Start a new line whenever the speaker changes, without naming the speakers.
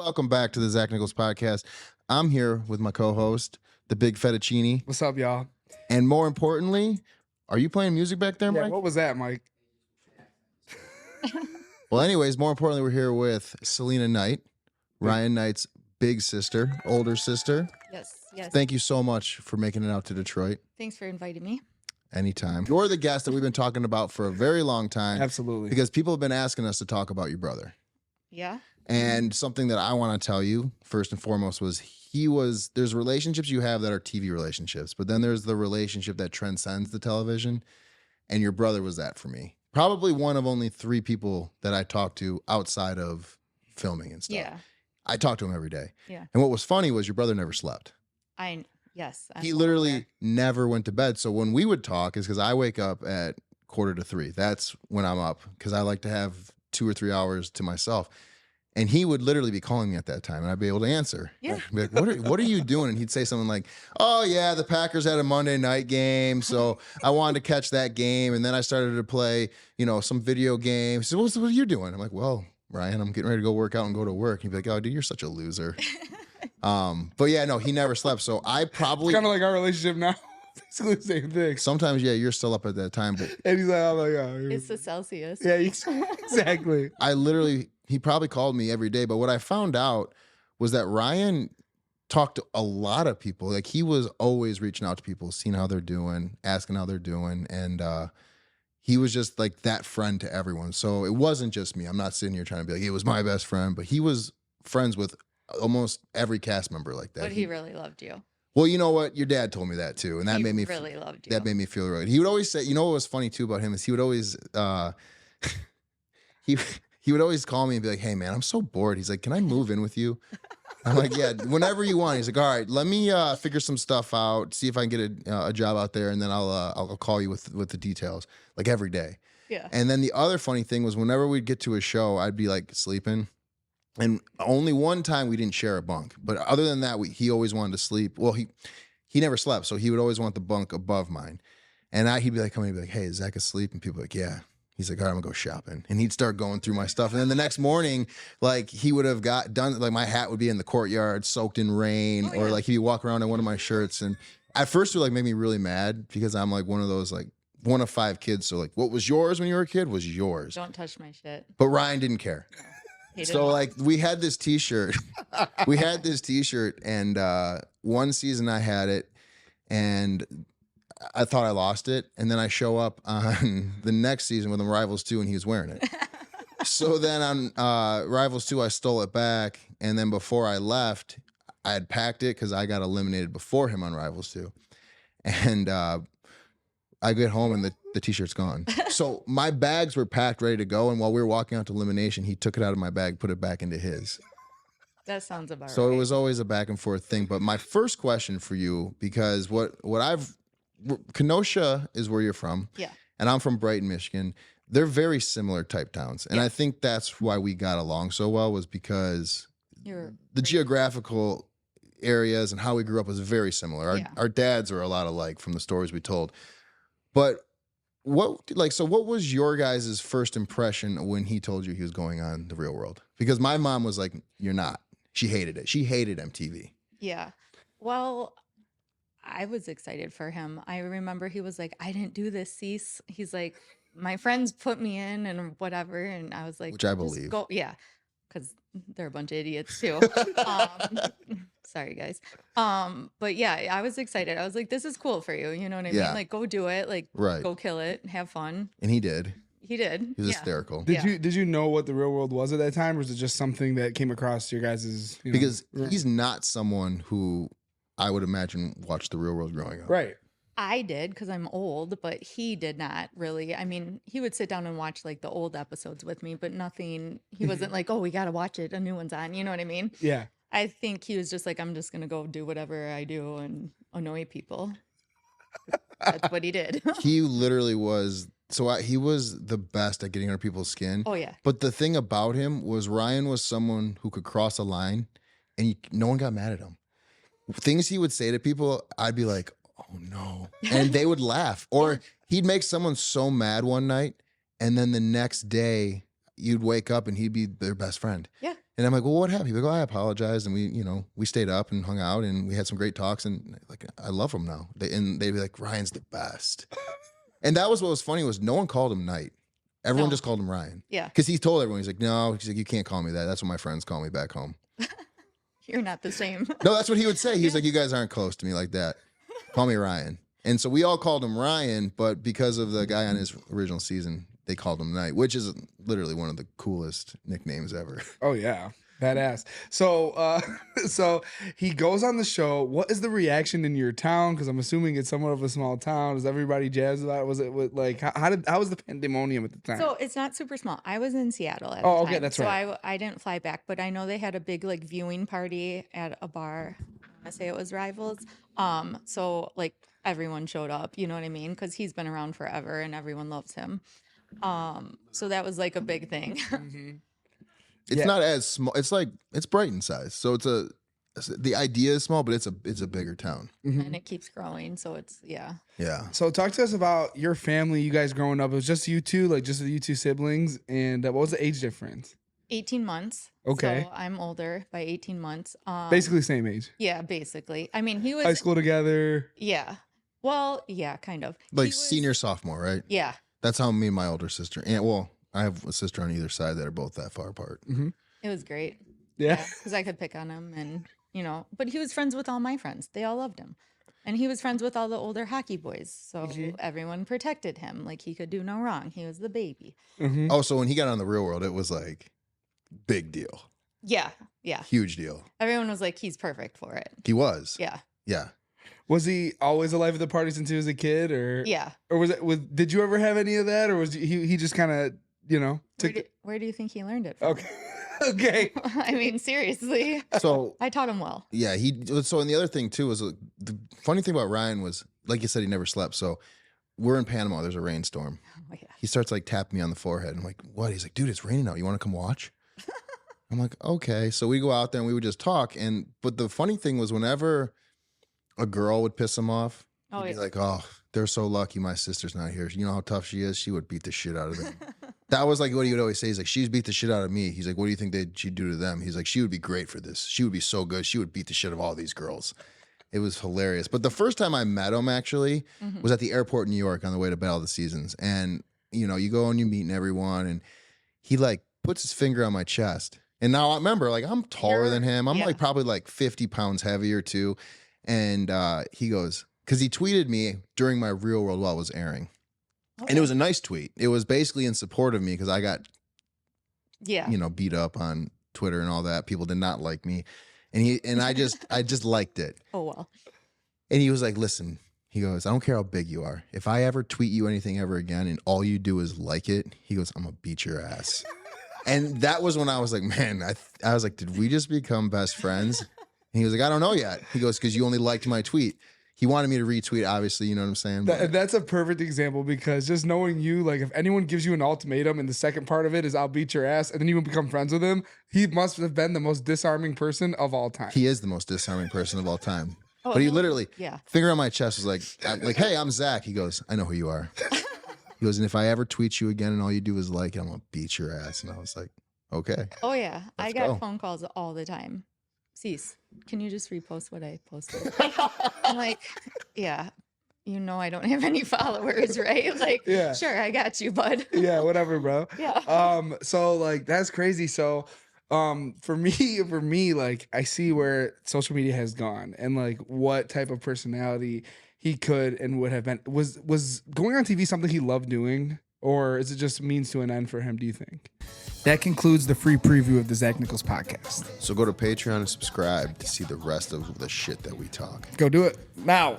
Welcome back to the Zach Nichols podcast. I'm here with my co-host, the Big Fettuccine.
What's up, y'all?
And more importantly, are you playing music back there,
Yeah,
Mike?
what was that, Mike?
Well, anyways, more importantly, we're here with Selena Knight, Ryan Knight's big sister, older sister.
Yes.
Thank you so much for making it out to Detroit.
Thanks for inviting me.
Anytime. You're the guest that we've been talking about for a very long time.
Absolutely.
Because people have been asking us to talk about your brother.
Yeah.
And something that I want to tell you, first and foremost, there's relationships you have that are TV relationships, but then there's the relationship that transcends the television. And your brother was that for me. Probably one of only 3 people that I talked to outside of filming and stuff.
Yeah.
I talked to him every day.
Yeah.
And what was funny was your brother never slept.
Yes.
He literally never went to bed. So when we would talk is because I wake up at 2:45. That's when I'm up because I like to have 2 or 3 hours to myself. And he would literally be calling me at that time, and I'd be able to answer.
Yeah.
I'd be like, what are you doing? And he'd say something like, oh, yeah, the Packers had a Monday night game, so I wanted to catch that game. And then I started to play, some video games. So what are you doing? I'm like, well, Ryan, I'm getting ready to go work out and go to work. He'd be like, oh, dude, you're such a loser. But yeah, no, he never slept. So I probably
Kind of like our relationship now. Basically the same thing.
sometimes, yeah, you're still up at that time. But
And he's like, oh my God.
It's the Celsius.
Yeah, exactly.
he probably called me every day. But what I found out was that Ryan talked to a lot of people. Like he was always reaching out to people, seeing how they're doing, asking how they're doing. And he was just like that friend to everyone. So it wasn't just me. I'm not sitting here trying to be like, he was my best friend, but he was friends with almost every cast member like that.
But he really loved you.
Well, you know what? Your dad told me that too. And that
He
made me
really loved you.
that made me feel right. He would always say, what was funny too about him is he would always he would always call me and be like, hey man, I'm so bored. He's like, can I move in with you? I'm like, yeah, whenever you want. He's like, all right, let me figure some stuff out, see if I can get a job out there, and then I'll call you with the details, like every day.
Yeah.
And then the other funny thing was whenever we'd get to a show, I'd be like sleeping. And only one time we didn't share a bunk. But other than that, he always wanted to sleep. Well, he never slept, so he would always want the bunk above mine. And he'd be like, coming, he'd be like, hey, is Zach asleep? And people were like, yeah. He's like, all right, I'm gonna go shopping. And he'd start going through my stuff. And then the next morning, like he would have like my hat would be in the courtyard, soaked in rain, or like he'd walk around in one of my shirts. And at first it would like make me really mad because I'm like one of those like one of 5 kids. So like what was yours when you were a kid was yours.
Don't touch my shit.
But Ryan didn't care.
He
So
didn't.
like we had this t-shirt. And one season I had it and I thought I lost it. And then I show up on the next season with him Rivals 2 and he was wearing it. So then on Rivals 2, I stole it back. And then before I left, I had packed it because I got eliminated before him on Rivals 2. And I get home and the t-shirt's gone. So my bags were packed, ready to go. And while we were walking out to elimination, he took it out of my bag, put it back into his.
That sounds about
So
right.
it was always a back and forth thing. But my first question for you, because Kenosha is where you're from.
Yeah.
And I'm from Brighton, Michigan. They're very similar type towns. And I think that's why we got along so well was because the geographical areas and how we grew up was very similar. Our dads are a lot alike from the stories we told. But what was your guys' first impression when he told you he was going on The Real World? Because my mom was like, you're not. She hated it. She hated MTV.
Yeah. Well, I was excited for him. I remember he was like, I didn't do this, Cease. He's like, my friends put me in and whatever. And I was like,
Which I
"Just
believe."
go." Yeah. Because they're a bunch of idiots too. Sorry, guys. But yeah, I was excited. I was like, this is cool for you. You know what I
Yeah.
mean? Like, go do it. Like,
Right.
go kill it. Have fun.
And he did.
He did.
He was
Yeah.
hysterical.
Did you know what the real world was at that time, or was it just something that came across your guys'?
Because he's not someone who I would imagine watched The Real World growing up.
right.
I did because I'm old, but he did not really. I mean, he would sit down and watch like the old episodes with me, but nothing. He wasn't like, oh, we got to watch it. A new one's on. You know what I mean?
Yeah.
I think he was just like, I'm just going to go do whatever I do and annoy people. That's what he did.
He literally was. So he was the best at getting under people's skin.
Oh, yeah.
But the thing about him was Ryan was someone who could cross a line and no one got mad at him. Things he would say to people, I'd be like, oh no. And they would laugh. Or he'd make someone so mad one night and then the next day you'd wake up and he'd be their best friend.
Yeah.
And I'm like, well, what happened? He's like, oh, I apologized. And we stayed up and hung out and we had some great talks. And like, I love him now. They'd be like, Ryan's the best. And that was what was funny was no one called him Knight. Everyone just called him Ryan.
Yeah.
Because he told everyone, he's like, no, he's like, you can't call me that. That's what my friends call me back home.
You're not the same.
No, that's what he would say. He's like, you guys aren't close to me like that. Call me Ryan. And so we all called him Ryan, but because of the guy on his original season, they called him Knight, which is literally one of the coolest nicknames ever.
Oh yeah, badass. So, so he goes on the show. What is the reaction in your town? Because I'm assuming it's somewhat of a small town. Is everybody jazzed about it? Was it like how was the pandemonium at the time?
So it's not super small. I was in Seattle at the
Oh, okay,
time,
that's
so
right.
I didn't fly back, but I know they had a big like viewing party at a bar. I say it was Rivals. So like everyone showed up. You know what I mean? Because he's been around forever and everyone loves him. So that was like a big thing.
Mm-hmm.
It's not as small. It's like it's Brighton size, so the idea is small, but it's a bigger town.
Mm-hmm.
And it keeps growing. So it's yeah.
So talk to us about your family. You guys growing up. It was just you two, like just you two siblings. And what was the age difference?
18 months.
Okay.
So I'm older by 18 months.
Basically same age.
Yeah, basically. I mean, he was
High school together.
Yeah. Well, yeah, kind of.
Like
He was-
senior, sophomore, right?
Yeah.
That's how me and my older sister, and well, I have a sister on either side that are both that far apart.
Mm-hmm.
It was great.
Yeah.
Because I could pick on him and, but he was friends with all my friends. They all loved him. And he was friends with all the older hockey boys. So everyone protected him. Like he could do no wrong. He was the baby.
Mm-hmm.
Oh, so when he got on the Real World, it was like big deal.
Yeah. Yeah.
Huge deal.
Everyone was like, he's perfect for it.
He was.
Yeah.
Yeah.
Was he always alive at the party since he was a kid, or
Yeah.
or did you ever have any of that, or was he just kind of took?
Where do you think he learned it from?
Okay, okay.
I mean, seriously.
So
I taught him well.
yeah, so and the other thing too was the funny thing about Ryan was, like you said, he never slept. So we're in Panama. There's a rainstorm.
Oh, yeah.
He starts like tapping me on the forehead. I'm like, what? He's like, dude, it's raining out. You want to come watch? I'm like, okay. So we go out there and we would just talk. But the funny thing was, whenever a girl would piss him off,
Oh,
he'd be
yeah.
like, oh, they're so lucky my sister's not here. You know how tough she is? She would beat the shit out of them. That was like what he would always say. He's like, she's beat the shit out of me. He's like, what do you think she'd do to them? He's like, she would be great for this. She would be so good. She would beat the shit of all these girls. It was hilarious. But the first time I met him actually was at the airport in New York on the way to Battle of the Seasons. And, you go and you meet everyone. And he like puts his finger on my chest. And now I remember, like, I'm taller than him. I'm like probably like 50 pounds heavier too. And he goes, because he tweeted me during my Real World while it was airing. And it was a nice tweet. It was basically in support of me because I got, beat up on Twitter and all that. People did not like me. And I just liked it.
Oh, well.
And he was like, listen, he goes, I don't care how big you are. If I ever tweet you anything ever again and all you do is like it, he goes, I'm going to beat your ass. And that was when I was like, man, I was like, did we just become best friends? And he was like, I don't know yet. He goes, because you only liked my tweet. He wanted me to retweet, obviously, you know what I'm saying?
That's a perfect example because just knowing you, like if anyone gives you an ultimatum and the second part of it is I'll beat your ass and then you become friends with him, he must have been the most disarming person of all time.
He is the most disarming person of all time.
Oh,
But he literally,
yeah.
finger on my chest was like, hey, I'm Zach. He goes, I know who you are. He goes, and if I ever tweet you again and all you do is like it, I'm going to beat your ass. And I was like, okay.
Oh, yeah. I
Let's
got
go.
phone calls all the time. Cease. Can you just repost what I posted? I'm like, yeah, I don't have any followers, right? Like,
Yeah.
sure, I got you, bud.
Yeah, whatever, bro.
Yeah.
So like that's crazy. So for me, like I see where social media has gone and like what type of personality he could and would have been. Was going on TV something he loved doing? Or is it just means to an end for him, do you think? That concludes the free preview of the Zach Nichols podcast.
So go to Patreon and subscribe to see the rest of the shit that we talk.
Go do it now.